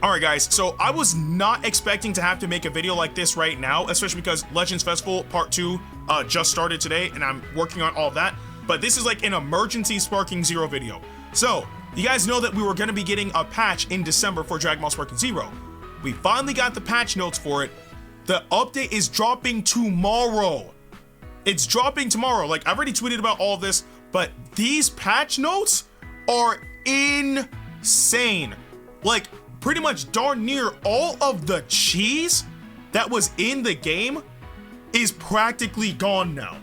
All right, guys, so I was not expecting to have to make a video like this right now, especially because Legends Festival Part 2 just started today, and I'm working on all of that. But this is like an emergency Sparking Zero video. So, you guys know that we were going to be getting a patch in December for Dragon Ball Sparking Zero. We finally got the patch notes for it. The update is dropping tomorrow. It's dropping tomorrow. Like, I've already tweeted about all of this, but these patch notes are insane. Like, pretty much darn near all of the cheese that was in the game is practically gone now.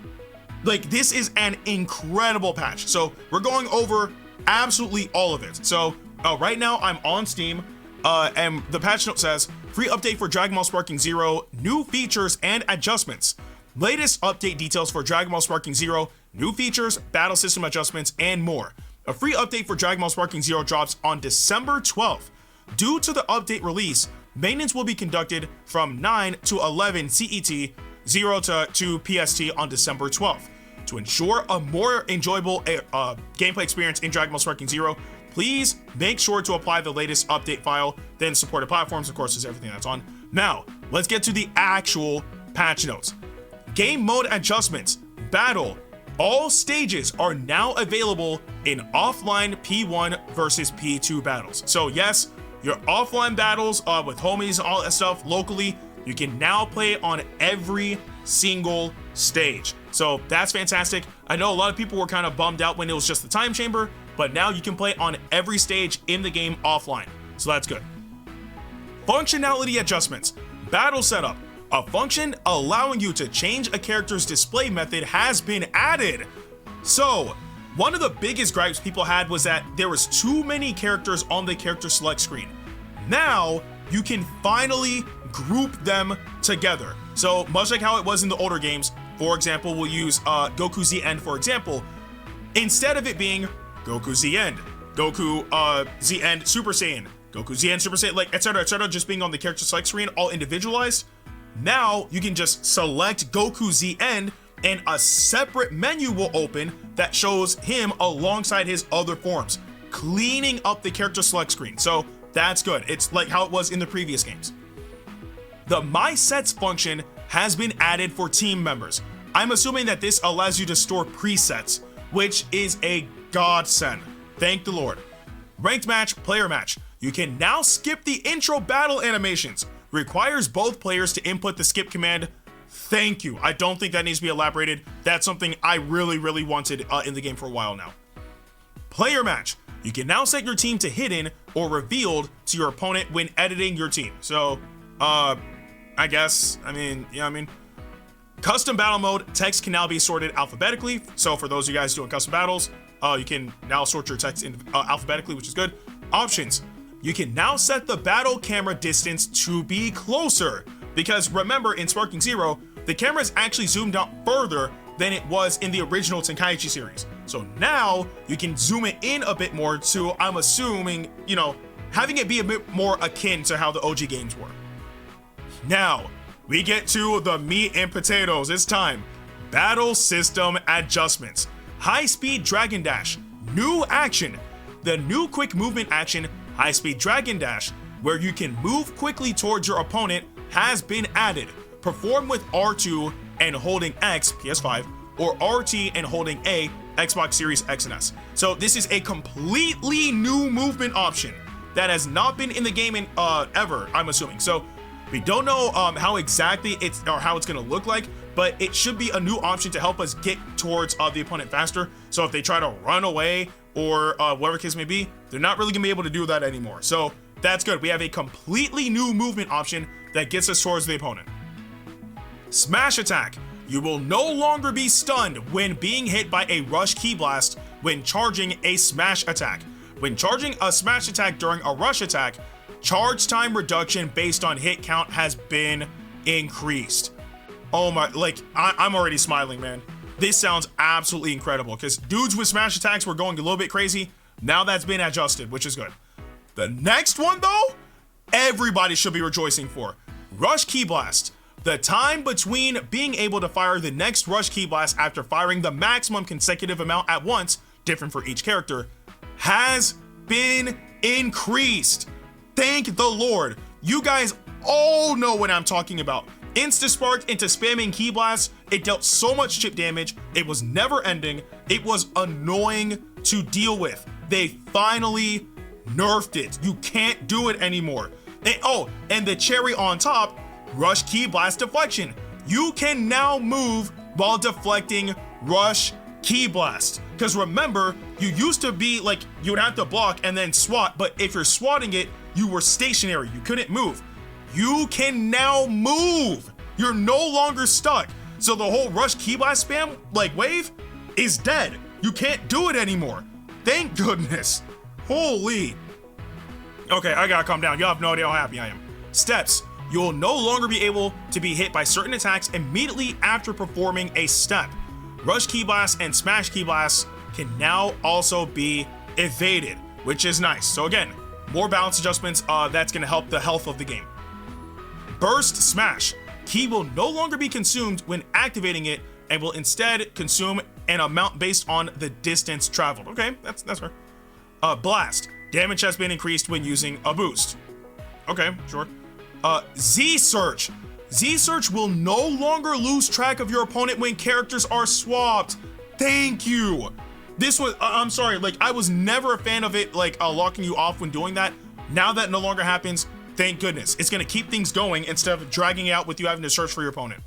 Like, this is an incredible patch. So we're going over absolutely all of it. So right now I'm on Steam, and the patch note says, free update for Dragon Ball Sparking Zero, new features and adjustments. Latest update details for Dragon Ball Sparking Zero, new features, battle system adjustments, and more. A free update for Dragon Ball Sparking Zero drops on December 12th. Due to the update release, maintenance will be conducted from 9 to 11 CET, 0 to 2 PST on December 12th. To ensure a more enjoyable gameplay experience in Dragon Ball Sparking Zero, please make sure to apply the latest update file, then supported platforms, of course, is everything that's on. Now, let's get to the actual patch notes. Game mode adjustments, battle, all stages are now available in offline P1 versus P2 battles. So yes, your offline battles with homies, all that stuff locally, you can now play on every single stage. So that's fantastic. I know a lot of people were kind of bummed out when it was just the time chamber, but now you can play on every stage in the game offline. So that's good. Functionality adjustments, battle setup. A function allowing you to change a character's display method has been added. So, one of the biggest gripes people had was that there was too many characters on the character select screen. Now, you can finally group them together. So, much like how it was in the older games, for example, we'll use Goku Z End for example. Instead of it being Goku Z End, Goku Z End Super Saiyan, Goku Z End Super Saiyan, like etc., just being on the character select screen, all individualized. Now you can just select Goku Z End and a separate menu will open that shows him alongside his other forms, cleaning up the character select screen. So that's good. It's like how it was in the previous games. The My Sets function has been added for team members. I'm assuming that this allows you to store presets, which is a godsend. Thank the Lord. Ranked match, player match. You can now skip the intro battle animations. Requires both players to input the skip command. Thank you. I don't think that needs to be elaborated. That's something I really wanted in the game for a while now. Player match. You can now set your team to hidden or revealed to your opponent when editing your team. So, I mean, custom battle mode, text can now be sorted alphabetically. So for those of you guys doing custom battles, you can now sort your text in alphabetically, which is good. Options. You can now set the battle camera distance to be closer, because remember in Sparking Zero, the camera is actually zoomed out further than it was in the original Tenkaichi series. So now you can zoom it in a bit more to, I'm assuming, you know, having it be a bit more akin to how the OG games were. Now, we get to the meat and potatoes. It's time. Battle system adjustments. High speed Dragon Dash. New action. The new quick movement action, High Speed Dragon Dash, where you can move quickly towards your opponent, has been added. Perform with R2 and holding X, PS5, or RT and holding A, Xbox Series X and S. So this is a completely new movement option that has not been in the game in ever, I'm assuming. So we don't know how exactly it's gonna look like, but it should be a new option to help us get towards the opponent faster. So if they try to run away or whatever case may be, they're not really gonna be able to do that anymore. So that's good. We have a completely new movement option that gets us towards the opponent. Smash attack. You will no longer be stunned when being hit by a rush key blast when charging a smash attack. When charging a smash attack during a rush attack, charge time reduction based on hit count has been increased. Oh my, like, I'm already smiling, man. This sounds absolutely incredible because dudes with smash attacks were going a little bit crazy. Now that's been adjusted, which is good. The next one though, everybody should be rejoicing for. Rush Key Blast. The time between being able to fire the next Rush Key Blast after firing the maximum consecutive amount at once, different for each character, has been increased. Thank the Lord. You guys all know what I'm talking about. Insta spark into spamming Ki Blast. It dealt so much chip damage. It was never ending. It was annoying to deal with. They finally nerfed it. You can't do it anymore. And the cherry on top, Rush Ki Blast deflection. You can now move while deflecting Rush Ki Blast. Because remember, you used to be like, you would have to block and then swat, but if you're swatting it, you were stationary. You couldn't move. You can now move. You're no longer stuck. So the whole Rush Ki Blast spam, like wave, is dead. You can't do it anymore. Thank goodness. Holy. Okay, I gotta calm down. Y'all have no idea how happy I am. Steps. You'll no longer be able to be hit by certain attacks immediately after performing a step. Rush Ki Blast and Smash Ki Blast can now also be evaded, which is nice. So again, more balance adjustments, that's gonna help the health of the game. Burst Smash. Ki will no longer be consumed when activating it and will instead consume an amount based on the distance traveled. Okay, that's fair. Blast. Damage has been increased when using a boost. Okay, sure. Z-Search. Z-Search will no longer lose track of your opponent when characters are swapped. Thank you. This was, I'm sorry, like I was never a fan of it, like locking you off when doing that. Now that no longer happens, thank goodness. It's gonna keep things going instead of dragging it out with you having to search for your opponent.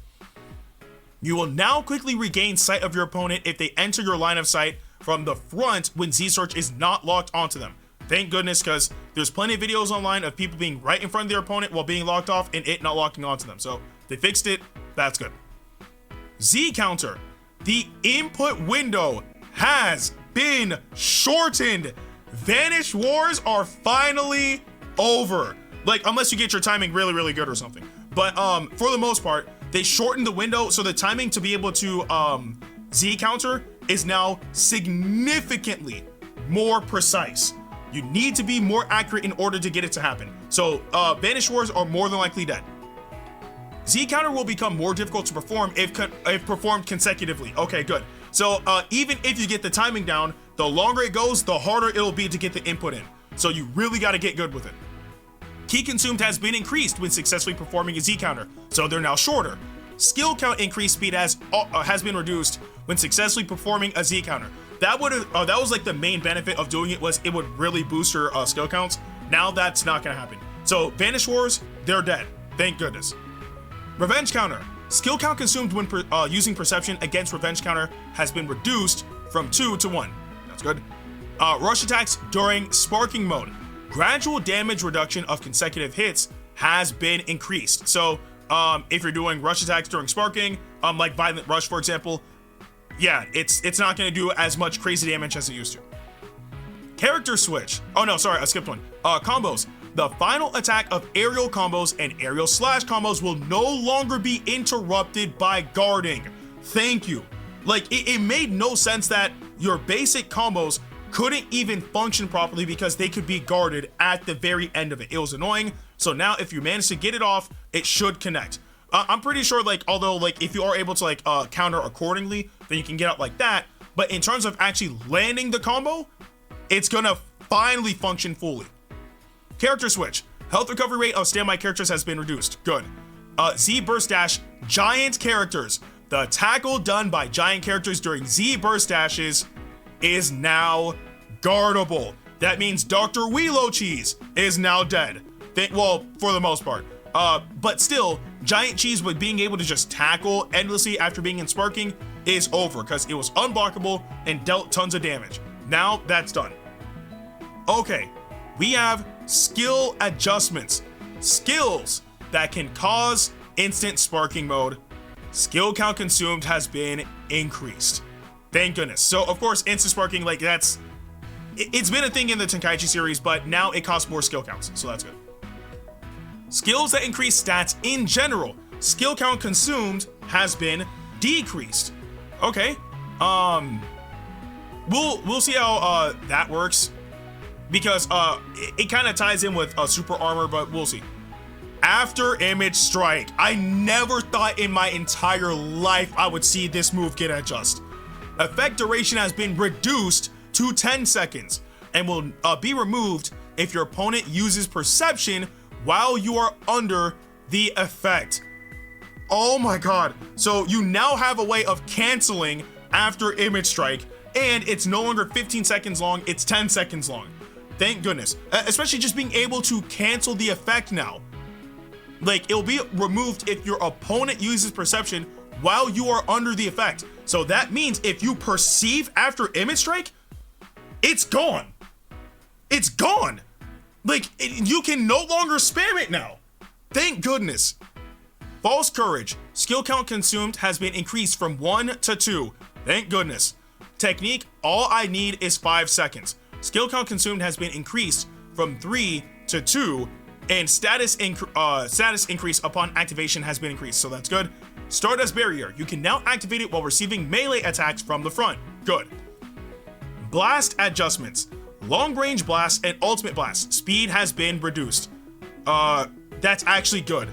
You will now quickly regain sight of your opponent if they enter your line of sight from the front when Z-Search is not locked onto them. Thank goodness, because there's plenty of videos online of people being right in front of their opponent while being locked off and it not locking onto them. So they fixed it. That's good. Z counter. The input window has been shortened. Vanish Wars are finally over. Like, unless you get your timing really, really good or something. But for the most part, they shortened the window, so the timing to be able to Z counter is now significantly more precise. You need to be more accurate in order to get it to happen. So Vanish Wars are more than likely dead. Z counter will become more difficult to perform if performed consecutively. Okay, good. So even if you get the timing down, the longer it goes, the harder it'll be to get the input in. So you really got to get good with it. Ki consumed has been increased when successfully performing a Z counter, so they're now shorter. Skill count increase speed has been reduced when successfully performing a Z counter. That was like the main benefit of doing it, was it would really boost your skill counts. Now that's not gonna happen. So Vanish Wars, they're dead. Thank goodness. Revenge counter. Skill count consumed when using perception against revenge counter has been reduced from 2 to 1. That's good. Rush attacks during sparking mode. Gradual damage reduction of consecutive hits has been increased. So if you're doing rush attacks during sparking, like Violent Rush, for example, yeah, it's not going to do as much crazy damage as it used to. Character switch. Oh no, sorry, I skipped one. Combos. The final attack of aerial combos and aerial slash combos will no longer be interrupted by guarding. Thank you. Like, it made no sense that your basic combos couldn't even function properly because they could be guarded at the very end of it. It was annoying. So now if you manage to get it off, it should connect. I'm pretty sure, like, although like if you are able to like counter accordingly, then you can get out like that. But in terms of actually landing the combo, it's gonna finally function fully. Character switch. Health recovery rate of standby characters has been reduced. Good. Z burst dash. Giant characters. The tackle done by giant characters during Z burst dashes is now guardable. That means Dr. Wheelo Cheese is now dead. Well, for the most part. But still, Giant Cheese with being able to just tackle endlessly after being in sparking is over because it was unblockable and dealt tons of damage. Now that's done. Okay, we have skill adjustments. Skills that can cause instant sparking mode. Skill count consumed has been increased. Thank goodness. So of course, instant sparking, like it's been a thing in the Tenkaichi series, but now it costs more skill counts, so that's good. Skills that increase stats in general. Skill count consumed has been decreased. Okay. We'll see how that works, because it kind of ties in with super armor, but we'll see. After image strike. I never thought in my entire life I would see this move get adjusted. Effect duration has been reduced to 10 seconds and will be removed if your opponent uses perception while you are under the effect. Oh my god. So you now have a way of canceling after image strike, and it's no longer 15 seconds long, it's 10 seconds long. Thank goodness. Especially just being able to cancel the effect now. Like, it'll be removed if your opponent uses perception while you are under the effect. So that means if you perceive after image strike, it's gone. It's gone. Like, you can no longer spam it now. Thank goodness. False Courage. Skill count consumed has been increased from 1 to 2. Thank goodness. Technique. All I need is 5 seconds. Skill count consumed has been increased from 3 to 2. And status increase upon activation has been increased. So that's good. Stardust Barrier. You can now activate it while receiving melee attacks from the front. Good. Blast adjustments. Long range blast and ultimate blast. Speed has been reduced. That's actually good.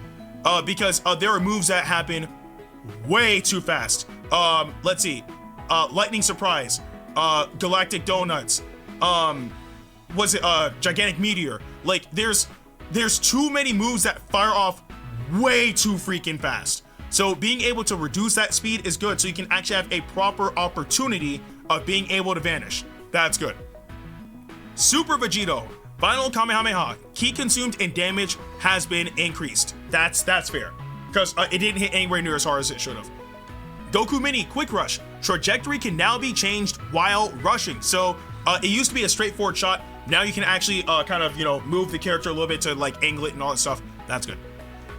Because there are moves that happen way too fast. Let's see. Lightning Surprise. Galactic Donuts. Gigantic Meteor. Like, there's too many moves that fire off way too freaking fast. So being able to reduce that speed is good, so you can actually have a proper opportunity of being able to vanish. That's good. Super Vegito. Final Kamehameha. Ki consumed and damage has been increased. That's fair, because it didn't hit anywhere near as hard as it should have. Goku Mini Quick Rush. Trajectory can now be changed while rushing. So it used to be a straightforward shot. Now you can actually kind of, move the character a little bit to like angle it and all that stuff. That's good.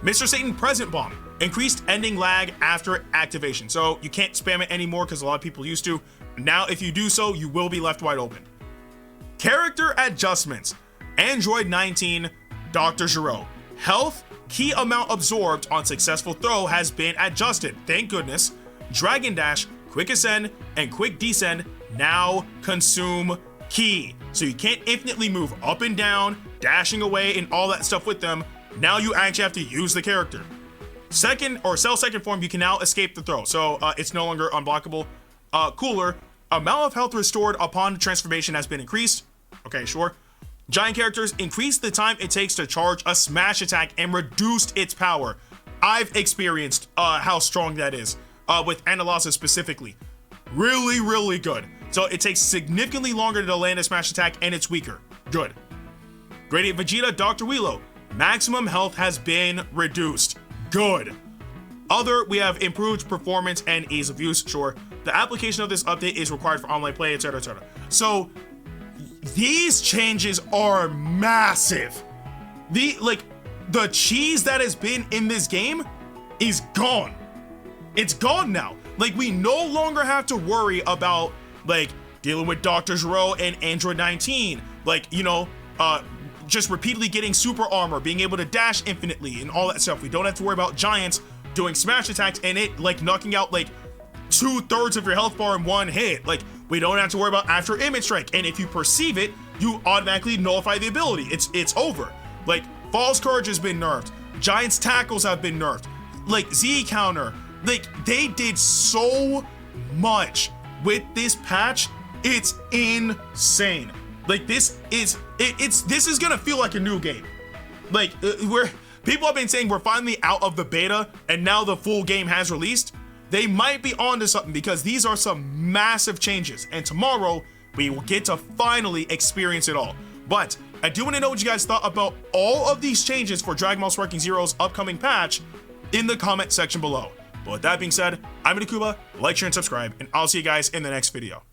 Mr. Satan Present Bomb. Increased ending lag after activation. So you can't spam it anymore because a lot of people used to. Now if you do so, you will be left wide open. Character adjustments. Android 19, Dr. Gero. Health, key amount absorbed on successful throw has been adjusted. Thank goodness. Dragon Dash, Quick Ascend, and Quick Descend now consume key. So you can't infinitely move up and down, dashing away, and all that stuff with them. Now you actually have to use the character. Second or Cell Second Form, you can now escape the throw. So it's no longer unblockable. Cooler, amount of health restored upon transformation has been increased. Okay, sure. Giant characters, increase the time it takes to charge a smash attack and reduced its power. I've experienced how strong that is with Analasa specifically. Really, really good. So it takes significantly longer to land a smash attack and it's weaker. Good. Gradient Vegeta, Dr. Wheelo. Maximum health has been reduced. Good. Other, we have improved performance and ease of use. Sure. The application of this update is required for online play, etc., etc. So these changes are massive. The cheese that has been in this game is gone. It's gone now. Like, we no longer have to worry about like dealing with Dr. Gero and Android 19. Like, just repeatedly getting super armor, being able to dash infinitely and all that stuff. We don't have to worry about giants doing smash attacks and it like knocking out like 2/3 of your health bar in one hit. Like, we don't have to worry about after image strike, and if you perceive it, you automatically nullify the ability. It's over. Like, False Courage has been nerfed, Giant's tackles have been nerfed, like Z counter. Like, they did so much with this patch. It's insane. Like, this is gonna feel like a new game. Like, people have been saying we're finally out of the beta and now the full game has released. They might be onto something because these are some massive changes, and tomorrow we will get to finally experience it all. But I do want to know what you guys thought about all of these changes for Dragon Ball Sparking Zero's upcoming patch in the comment section below. But with that being said, I'm Ndukauba, like, share, and subscribe, and I'll see you guys in the next video.